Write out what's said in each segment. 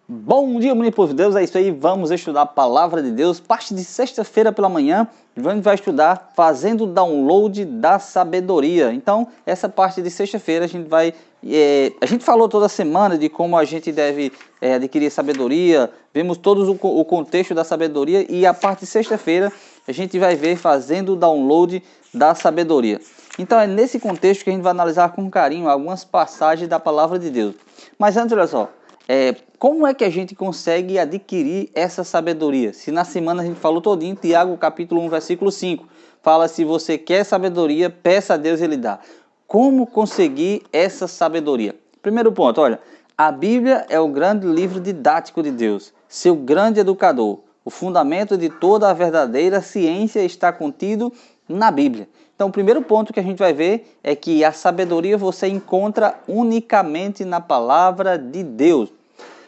Bom dia, menino povo de Deus, é isso aí, vamos estudar a Palavra de Deus, parte de sexta-feira pela manhã, a gente vai estudar fazendo download da sabedoria. Então, essa parte de sexta-feira a gente vai, a gente falou toda semana de como a gente deve adquirir sabedoria, vemos todo o contexto da sabedoria e a parte de sexta-feira a gente vai ver fazendo download da sabedoria. Então, é nesse contexto que a gente vai analisar com carinho algumas passagens da Palavra de Deus. Mas antes, olha só, como é que a gente consegue adquirir essa sabedoria? Se na semana a gente falou todinho, Tiago capítulo 1, versículo 5, fala: se você quer sabedoria, peça a Deus e Ele dá. Como conseguir essa sabedoria? Primeiro ponto, olha, a Bíblia é o grande livro didático de Deus, seu grande educador. O fundamento de toda a verdadeira ciência está contido na Bíblia. Então, o primeiro ponto que a gente vai ver é que a sabedoria você encontra unicamente na palavra de Deus.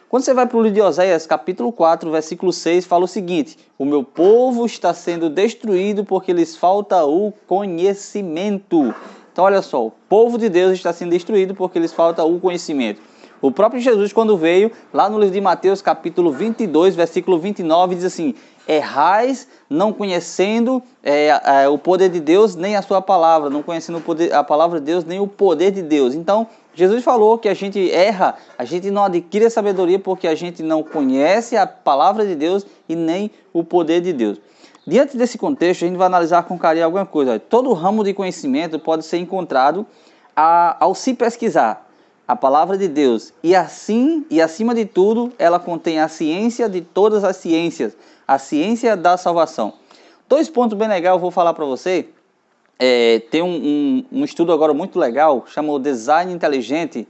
Quando você vai para o livro de Oséias, capítulo 4, versículo 6, fala o seguinte: o meu povo está sendo destruído porque lhes falta o conhecimento. Então, olha só, o povo de Deus está sendo destruído porque lhes falta o conhecimento. O próprio Jesus, quando veio, lá no livro de Mateus, capítulo 22, versículo 29, diz assim: errais não conhecendo o poder de Deus, nem a sua palavra, não conhecendo a palavra de Deus, nem o poder de Deus. Então, Jesus falou que a gente erra, a gente não adquire a sabedoria porque a gente não conhece a palavra de Deus e nem o poder de Deus. Diante desse contexto, a gente vai analisar com carinho alguma coisa. Todo ramo de conhecimento pode ser encontrado ao se pesquisar a palavra de Deus. E assim, e acima de tudo, ela contém a ciência de todas as ciências, a ciência da salvação. 2 pontos bem legais eu vou falar para você. Tem um estudo agora muito legal, chamado Design Inteligente.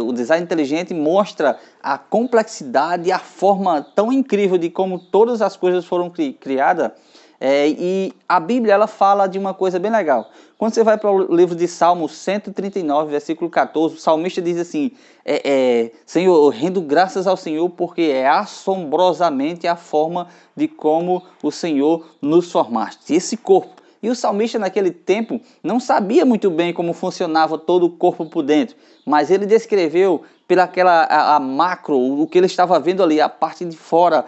O design inteligente mostra a complexidade e a forma tão incrível de como todas as coisas foram criadas. E a Bíblia ela fala de uma coisa bem legal. Quando você vai para o livro de Salmos 139, versículo 14, o salmista diz assim: Senhor, eu rendo graças ao Senhor porque é assombrosamente a forma de como o Senhor nos formaste. Esse corpo. E o salmista naquele tempo não sabia muito bem como funcionava todo o corpo por dentro, mas ele descreveu a macro, o que ele estava vendo ali, a parte de fora,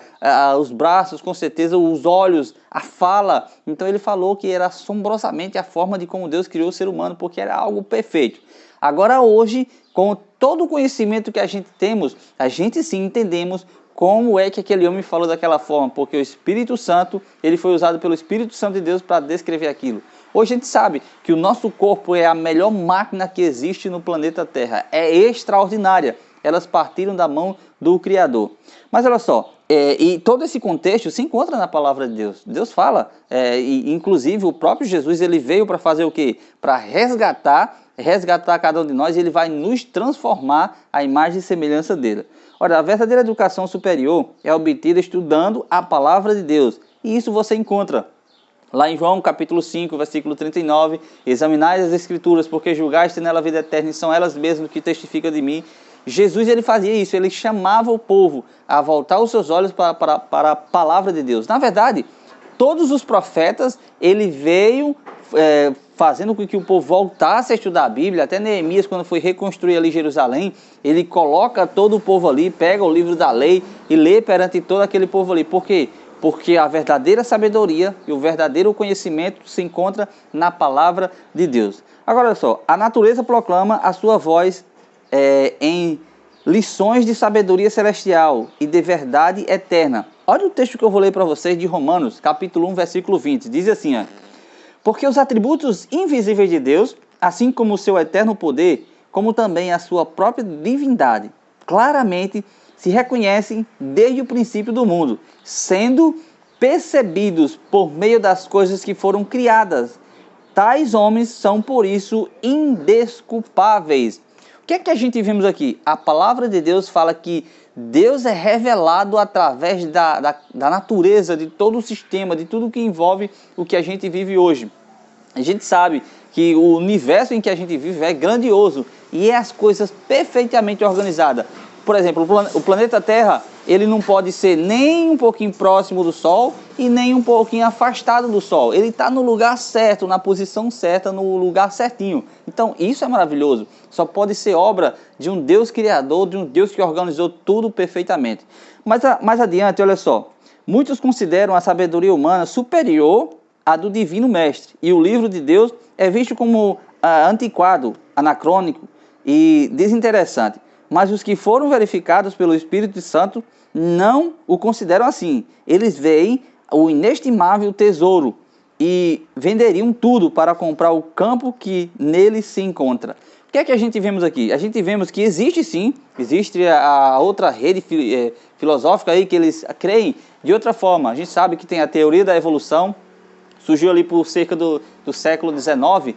os braços, com certeza, os olhos, a fala. Então ele falou que era assombrosamente a forma de como Deus criou o ser humano, porque era algo perfeito. Agora hoje, com todo o conhecimento que a gente temos, a gente sim entendemos como é que aquele homem falou daquela forma, porque o Espírito Santo, ele foi usado pelo Espírito Santo de Deus para descrever aquilo. Hoje a gente sabe que o nosso corpo é a melhor máquina que existe no planeta Terra. É extraordinária. Elas partiram da mão do Criador. Mas olha só, e todo esse contexto se encontra na palavra de Deus. Deus fala, e inclusive o próprio Jesus, ele veio para fazer o quê? Para resgatar cada um de nós, e ele vai nos transformar à imagem e semelhança dele. Ora, a verdadeira educação superior é obtida estudando a palavra de Deus. E isso você encontra lá em João capítulo 5, versículo 39. Examinai as escrituras, porque julgaste nela a vida eterna, e são elas mesmas que testificam de mim. Jesus ele fazia isso, ele chamava o povo a voltar os seus olhos para a palavra de Deus. Na verdade, todos os profetas, ele veio fazendo com que o povo voltasse a estudar a Bíblia. Até Neemias, quando foi reconstruir ali Jerusalém, ele coloca todo o povo ali, pega o livro da lei e lê perante todo aquele povo ali. Por quê? Porque a verdadeira sabedoria e o verdadeiro conhecimento se encontra na palavra de Deus. Agora, olha só, a natureza proclama a sua voz em lições de sabedoria celestial e de verdade eterna. Olha o texto que eu vou ler para vocês de Romanos, capítulo 1, versículo 20. Diz assim, porque os atributos invisíveis de Deus, assim como o seu eterno poder, como também a sua própria divindade, claramente se reconhecem desde o princípio do mundo, sendo percebidos por meio das coisas que foram criadas. Tais homens são, por isso, indesculpáveis. O que é que a gente vimos aqui? A palavra de Deus fala que Deus é revelado através da natureza, de todo o sistema, de tudo que envolve o que a gente vive hoje. A gente sabe que o universo em que a gente vive é grandioso e é as coisas perfeitamente organizadas. Por exemplo, o planeta Terra, ele não pode ser nem um pouquinho próximo do Sol e nem um pouquinho afastado do Sol. Ele está no lugar certo, na posição certa, no lugar certinho. Então isso é maravilhoso. Só pode ser obra de um Deus criador, de um Deus que organizou tudo perfeitamente. Mas mais adiante, olha só. Muitos consideram a sabedoria humana superior à do divino mestre. E o livro de Deus é visto como antiquado, anacrônico e desinteressante. Mas os que foram verificados pelo Espírito Santo não o consideram assim. Eles veem o inestimável tesouro e venderiam tudo para comprar o campo que nele se encontra. O que é que a gente vemos aqui? A gente vemos que existe sim, existe a outra rede filosófica aí que eles creem de outra forma. A gente sabe que tem a teoria da evolução, surgiu ali por cerca do século XIX,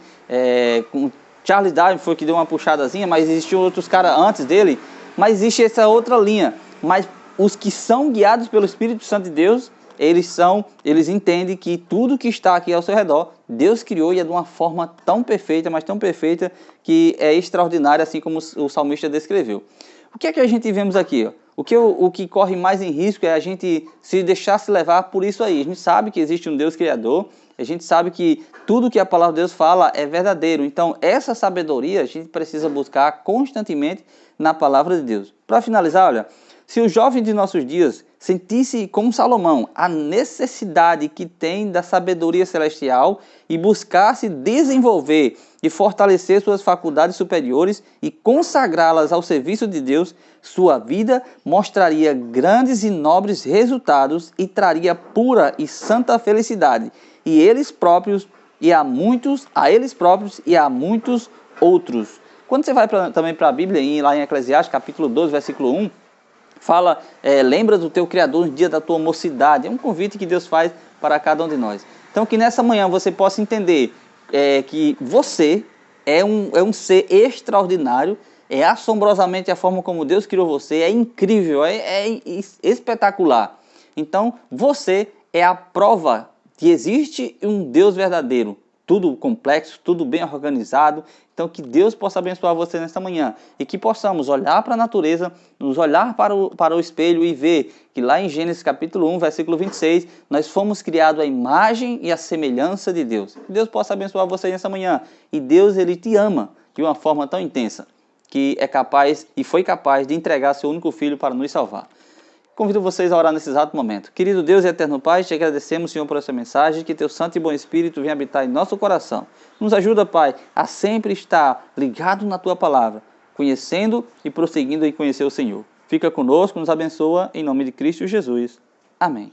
com Charles Darwin foi que deu uma puxadazinha, mas existiam outros caras antes dele, mas existe essa outra linha. Mas os que são guiados pelo Espírito Santo de Deus, eles entendem que tudo que está aqui ao seu redor, Deus criou e é de uma forma tão perfeita, mas tão perfeita, que é extraordinária, assim como o salmista descreveu. O que é que a gente vemos aqui? O que corre mais em risco é a gente se deixar se levar por isso aí. A gente sabe que existe um Deus criador, a gente sabe que tudo que a palavra de Deus fala é verdadeiro. Então, essa sabedoria a gente precisa buscar constantemente na palavra de Deus. Para finalizar, olha, se o jovem de nossos dias sentisse, como Salomão, a necessidade que tem da sabedoria celestial e buscasse desenvolver e fortalecer suas faculdades superiores e consagrá-las ao serviço de Deus, sua vida mostraria grandes e nobres resultados e traria pura e santa felicidade. E eles próprios e a muitos outros. Quando você vai também para a Bíblia, lá em Eclesiastes, capítulo 12, versículo 1, fala, lembra do teu Criador no dia da tua mocidade. É um convite que Deus faz para cada um de nós. Então que nessa manhã você possa entender que você é um ser extraordinário, é assombrosamente a forma como Deus criou você, é incrível, é espetacular. Então você é a prova que existe um Deus verdadeiro, tudo complexo, tudo bem organizado. Então que Deus possa abençoar você nesta manhã e que possamos olhar para a natureza, nos olhar para o espelho e ver que lá em Gênesis capítulo 1, versículo 26, nós fomos criados à imagem e à semelhança de Deus. Que Deus possa abençoar você nesta manhã. E Deus, Ele te ama de uma forma tão intensa que é capaz e foi capaz de entregar seu único filho para nos salvar. Convido vocês a orar nesse exato momento. Querido Deus e eterno Pai, te agradecemos, Senhor, por essa mensagem, que teu santo e bom Espírito venha habitar em nosso coração. Nos ajuda, Pai, a sempre estar ligado na tua palavra, conhecendo e prosseguindo em conhecer o Senhor. Fica conosco, nos abençoa, em nome de Cristo Jesus. Amém.